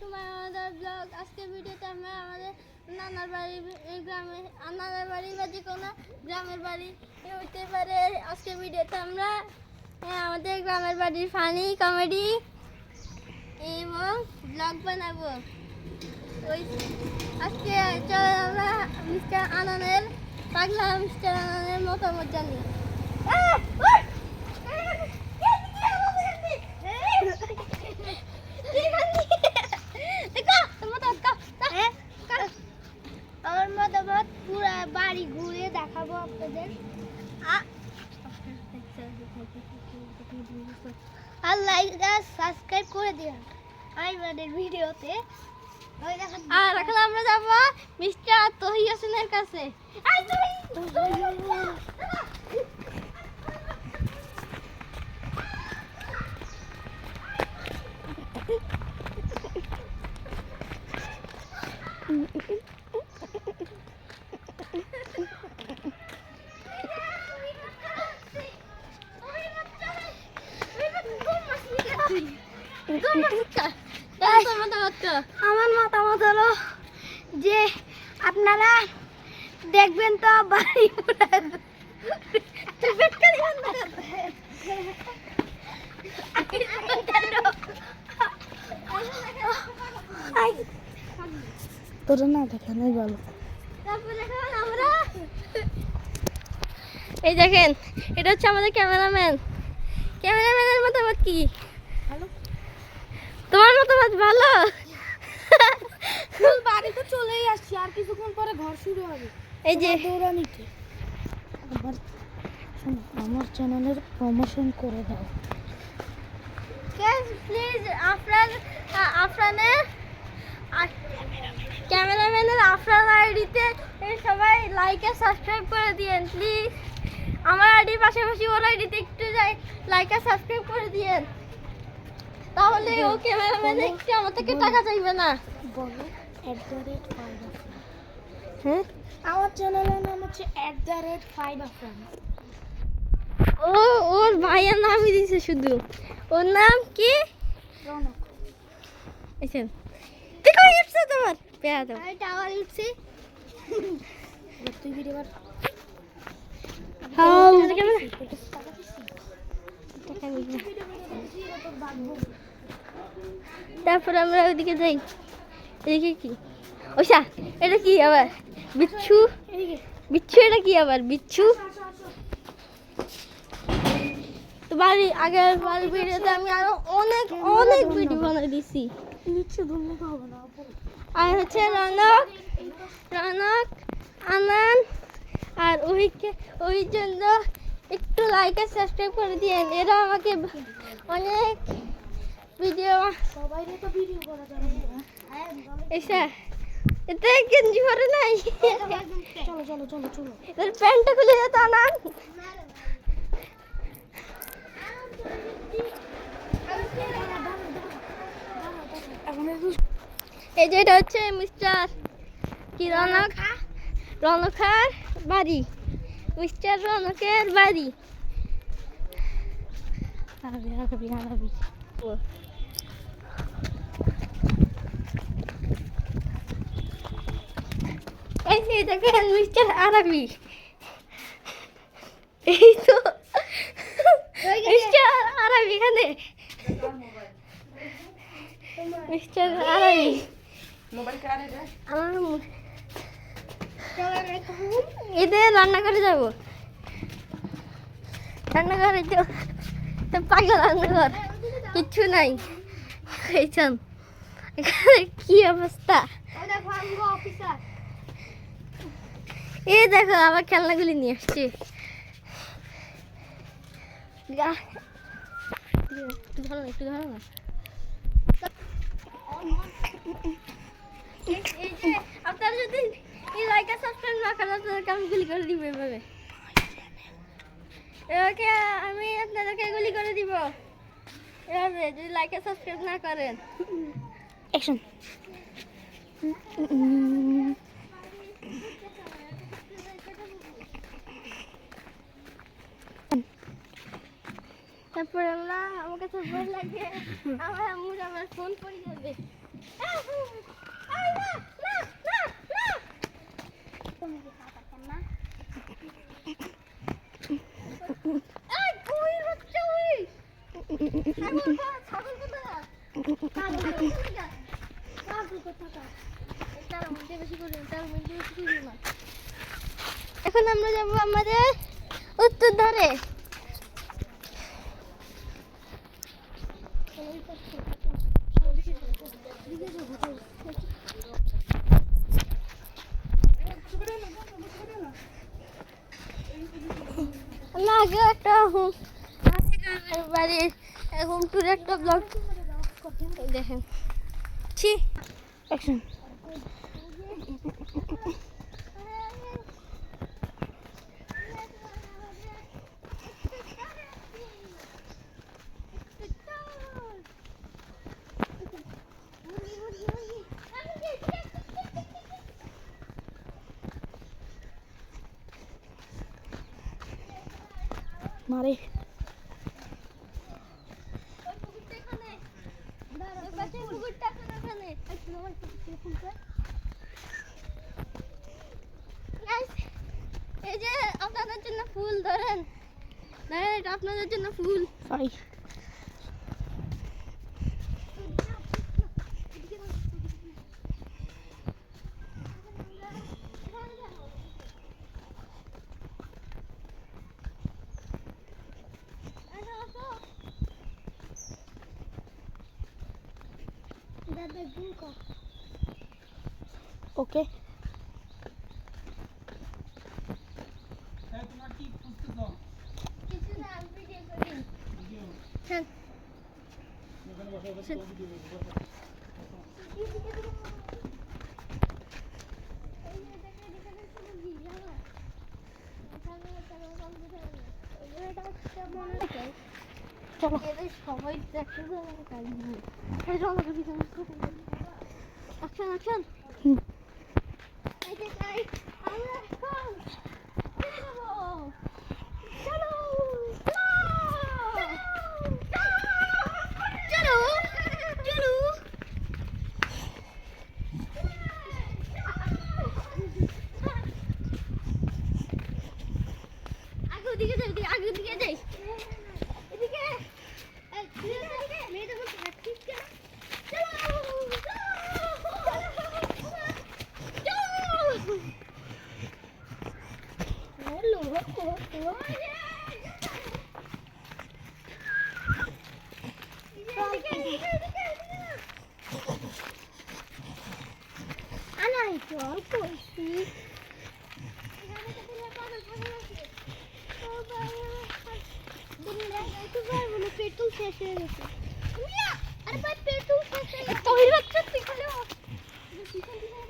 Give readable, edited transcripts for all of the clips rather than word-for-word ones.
To my another blog. আজকের ভিডিওতে আমরা আমাদের নানার বাড়ি গ্রামে, নানার বাড়ি বা যে কোনো গ্রামের বাড়ি হতে পারে। আজকের ভিডিওতে আমরা আমাদের গ্রামের বাড়ির ফানি কমেডি এবং ব্লগ বানাবো। আজকে চলো আমরা মিস্টার আননের পাগলা মিস্টার আননের মতামত জানি। আমার মতামত পুরো বাড়ি ঘুরে দেখাবো আপনাদের। আর লাইক আর সাবস্ক্রাইব করে দিন আমাদের ভিডিওতে। আর এখন আমরা যাব মিস্টার তহি হাসানের কাছে। আমার মতামত হলো যে আপনারা দেখবেন তো বাড়ি তোরা না দেখানোই ভালো। এই দেখেন, এটা হচ্ছে আমাদের ক্যামেরাম্যানের মতামত কি? ভালো। তোমার মতামত ভালো? বাড়িতে চলেই আসছি, আর কিছুক্ষণ পরে ঘর শুরু হবে। এই যে দৌড়ানিতে আমার চ্যানেলের প্রমোশন করে দাও প্লিজ। আপনাদের ক্যামেরাম্যানের আফরান আইডিতে সবাই লাইক আর সাবস্ক্রাইব করে দিয়েন প্লিজ। আমার আইডির পাশাপাশি ওর আইডিতে একটু লাইক আর সাবস্ক্রাইব করে দিয়েন, তাহলে ও ক্যামেরাম্যান একটু আমার থেকে টাকা চাইবে না। বলো হ্যাঁ, আমার চ্যানেলের নাম হচ্ছে @5afran। ওর ভাইয়ের নামই দিয়েছে শুধু। ওর নাম কি? রনক। আচ্ছা, দেখো ইপসা তোমার পেয়া দাও। আমি টাওয়ার ইপসি। তুই ভিডিও কর। হাউ তারপর আমরা ওইদিকে যাই। এদিকে কি? ওইসা এটা কি আবার? বিচ্ছু। এটা কি আবার? বিচ্ছু। তো আগের বাড়ির ভিডিওতে আমি আরো অনেক ভিডিও বানাই দিছি। নিচে ধরলে তো হবে না। আর হচ্ছে রনক, আনান আর ওই জন্য একটু লাইক আর সাবস্ক্রাইব করে দিয়েন। এরা আমাকে অনেক ভিডিও সবাইরে তো ভিডিও করা যাবে না। এসা এতে গেঞ্জি পরে নাই। চলো এর প্যান্টটা খুলে যেত আনান। এই যে এটা হচ্ছে মিস্টার কি রনকের বাড়ি। মিস্টার রনকের বাড়ি। আরবি। এই যে দেখেন মিস্টার আরবি। এই তো মিস্টার আরবি এখানে। মিস্টার আরবি এদের রান্নাঘরে যাবো। রান্নাঘরে তো পাগল রান্নাঘর, কিচ্ছু নাই। এখানে কি অবস্থা! এই দেখো আবার খেলনাগুলি নিয়ে আসছি। একটু ধরো না। এই যে আপনারা যদি লাইক আর সাবস্ক্রাইব না করেন, আপনাদেরকে আমি গুলি করে দিব। এভাবে আমি আপনাদেরকে গুলি করে দিব এভাবে, যদি লাইক আর সাবস্ক্রাইব না করেন। অ্যাকশন। তারপর আমরা আমার কাছে ভয় লাগে, আমার আম্মুর আমার ফোন পড়ে যাবে। এখন আমরা যাব আমাদের উত্তর ধারে। আমরা আগে একটা বাড়ির হোম ট্যুর একটা ব্লগ দেখেন। অ্যাকশন। মারে এই যে আপনাদের জন্য ফুল ধরেন, এটা আপনাদের জন্য ফুল। সরি। ওকে চলো সবাই দেখতে অ্যাকশন অ্যাকশন। এই যে গাই আমরা এখন চলো চলো চলো। আগে ওদিকে যাই, আগে ওদিকে যাই, এদিকে মেয়েদের মধ্যে প্র্যাকটিস কেন। পেট্রোল শেষ হয়ে গেছে। আরে ভাই পেট্রোল শেষ হয়ে গেছে। তোর বাচ্চা পিছনে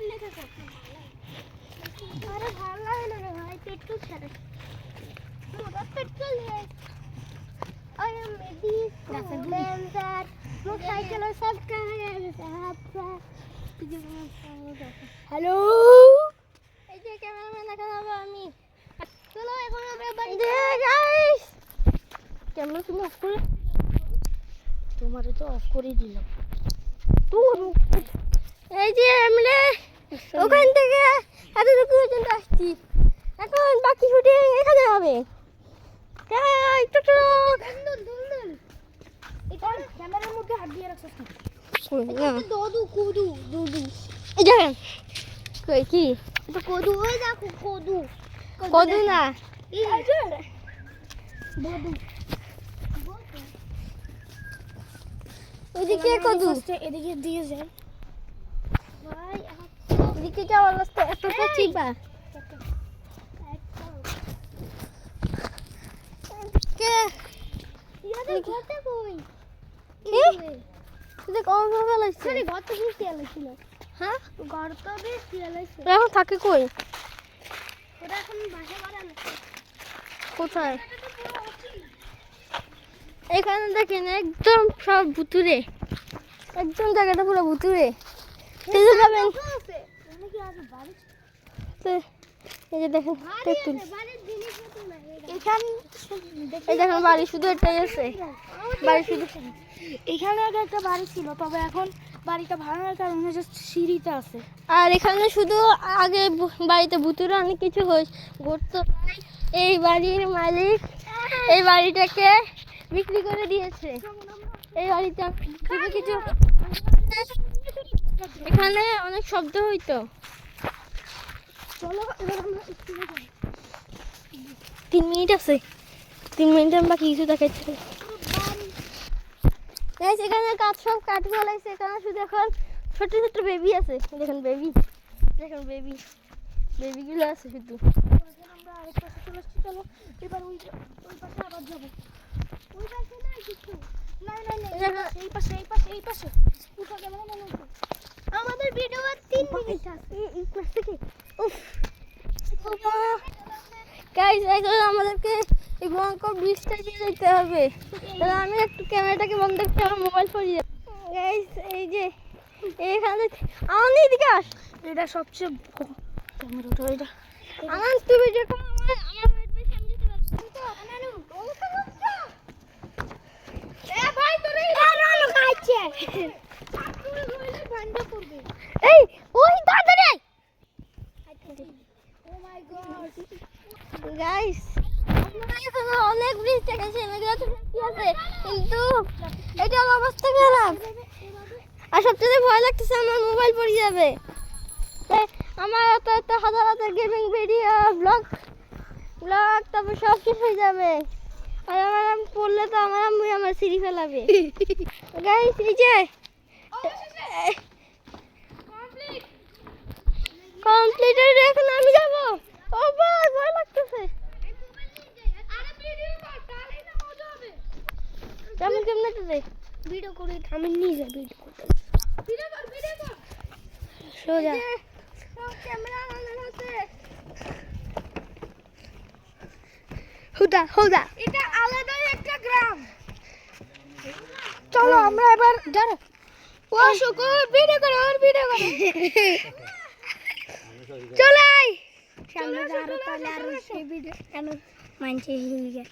লেখা থাকে। আরে ভালো লাগে না রে ভাই পেট্রোল ছাড়া। মোটা পেট্রোল है। I am ready to dance. Motorcycle सब कहाँ है साहब का? হ্যালো এই যে ক্যামেরাম্যান দেখাবো আমি। চলো এখন আমরা বাড়ি যাই গাইস। ক্যামেরা তুমি অফ করে তোমারে তো অফ করে দিলাম। এই যে আমরা ওখান থেকে এতটুকু পর্যন্ত আসছি, এখন বাকি শুটিং এখানে হবে। ক্যামেরার মধ্যে হাত দিয়ে রাখছিস না? দদু কুদু দুদু এই দেখেন কই কি এটা কদু, ওই দেখো কদু, কদু না এই যে দদু ওইদিকে কদু, এদিকে দিয়ে যায় ভাই এদিকে যাওয়ার রাস্তা এতটা ঠিক বা কে ইয়াদের ঘরটা কই কি তুই কোন ভাবে লাগছে? আরে ঘরটা কি ছিল? হ্যাঁ ঘরটা বেশ ছিল। এখন থাকে কই? ওটা এখন বাসা বাড়ানো। কোথায়? এখানে দেখেন একদম সব ভুতুরে, একদম জায়গাটা পুরো ভুতুরে। এই যাবেন এই যে দেখেন তেঁতুল, এই দেখেন বাড়ি শুধু এটাই আছে, বাড়ি শুধু এখানে আগে একটা বাড়ি ছিল, তবে এখন বাড়িটা ভাঙার কারণে জাস্ট সিঁড়িতে আছে। আর এখানে শুধু আগে বাড়িতে ভুতুরে অনেক কিছু ঘটতো। এই বাড়ির মালিক এই বাড়িটাকে বিক্রি করে দিয়েছে। এই বাড়িতে কিছু এখানে অনেক শব্দ হইতো। চলো এবার আমরা 3 মিনিট আছে, 3 মিনিট আমরা বাকি কিছু দেখাচ্ছি। গাইস এখানে কাঠ সব কাঠ ফলাইছে, এখানে শুধু এখন ছোট ছোট বেবি আছে। দেখেন বেবি, দেখেন বেবি, বেবিগুলো আছে শুধু। আমরা আরেক পাশে চলে আসছি। চলো এবার ওই পাশে আবার যাবো। ওই পাশে না কিছু, না এই পাশে উঠা ক্যামেরা মনে হচ্ছে। আমাদের ভিডিও 3 মিনিট আছে। এই পাশ থেকে গাইস এখন আমাদেরকে এই ভয়ঙ্কর ব্রিজটা দিয়ে যেতে হবে। তাহলে আমি একটু ক্যামেরাটাকে বন্ধ করে আমার মোবাইল পড়িয়ে গাইস এই যে এখানে আমার এদিকে আস। এটা সবচেয়ে ক্যামেরাটা এটা আমার তুই ভিডিও কর, আমার ওয়েট বেশি আমি দিতে পারবো। এ ভাই তোরে রানো খাইছে বন্ধ করবে। এই ওই দাদা ও মাই গড গাইস আপনারা এখানে অনেক ব্রিজ দেখেছেন, এগুলো তো কি আছে, কিন্তু এটার অবস্থা খারাপ। আর সবচেয়ে ভয় লাগতেছে আমার মোবাইল পড়ে যাবে। আমার এত হাজার হাজার গেমিং ভিডিও ব্লগ তারপর সব কিছু হয়ে যাবে। আর আমার পড়লে তো আমার আম্মু আমার সিঁড়ি ফেলাবে। গাইস এই যে কমপ্লিটেড, এখন আমি যাবো। ও ভাই ভয় লাগতেছে। কেমন কেমন দে ভিডিও করে আমি নিয়ে যাই ভিডিও করতে। সোজা ক্যামেরা আমাদের হাতে। হুদা এটা আলাদাই একটা গ্রাম। চলো আমরা এবার দাঁড়া। ও শুকুর ভিডিও করো, চলাই সামনে দাঁড়া তাহলে আর সেই ভিডিও কেন মানছে হয়ে যায়।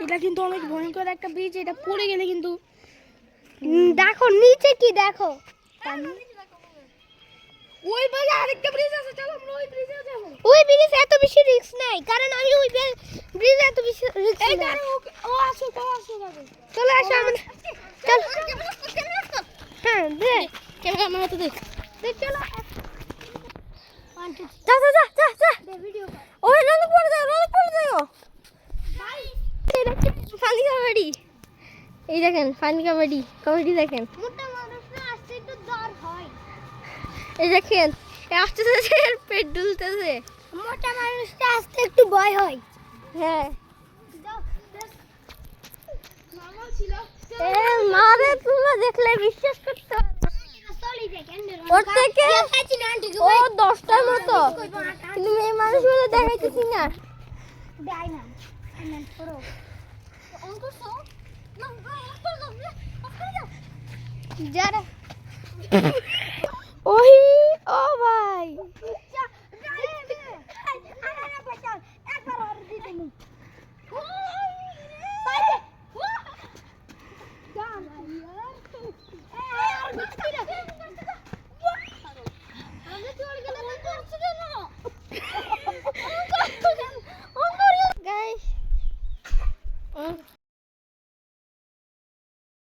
এটা কিন্তু অনেক ভয়ঙ্কর একটা ব্রিজ, এটা পড়ে গেলে কিন্তু দেখো নিচে কি দেখো। ওই পাশে আরেকটা ব্রিজ আছে, চলো আমরা ওই ব্রিজে যাব। ওই ব্রিজ এত বেশি রিস্ক নাই, কারণ আমি ওই ব্রিজ এত বেশি রিস্ক এই নাই। দাঁড়া ও আসো যাবে। চলে আসো আমাদের, চল হ্যাঁ দে ক্যামেরা আমার হাতে দে। চলো যা ভিডিও কর ওই রোলক পড়ে যাও ভাই। ফানি কমেডি, এই দেখেন ফানি কমেডি দেখেন। মোটা মানুষরা আসতে একটু ডর হয়। এই দেখেন আসতেছে, পেট দুলতেছে। মোটা মানুষটা আসতে একটু ভয় হয়। হ্যাঁ নরমাল ছিল। এ মারে তোমরা দেখলে বিশ্বাস করতে পারবে না। ওর থেকে ও 10টার মতো, কিন্তু মেয়ে মানুষ বলে দেখাইতেছি না। ওই ও ভাই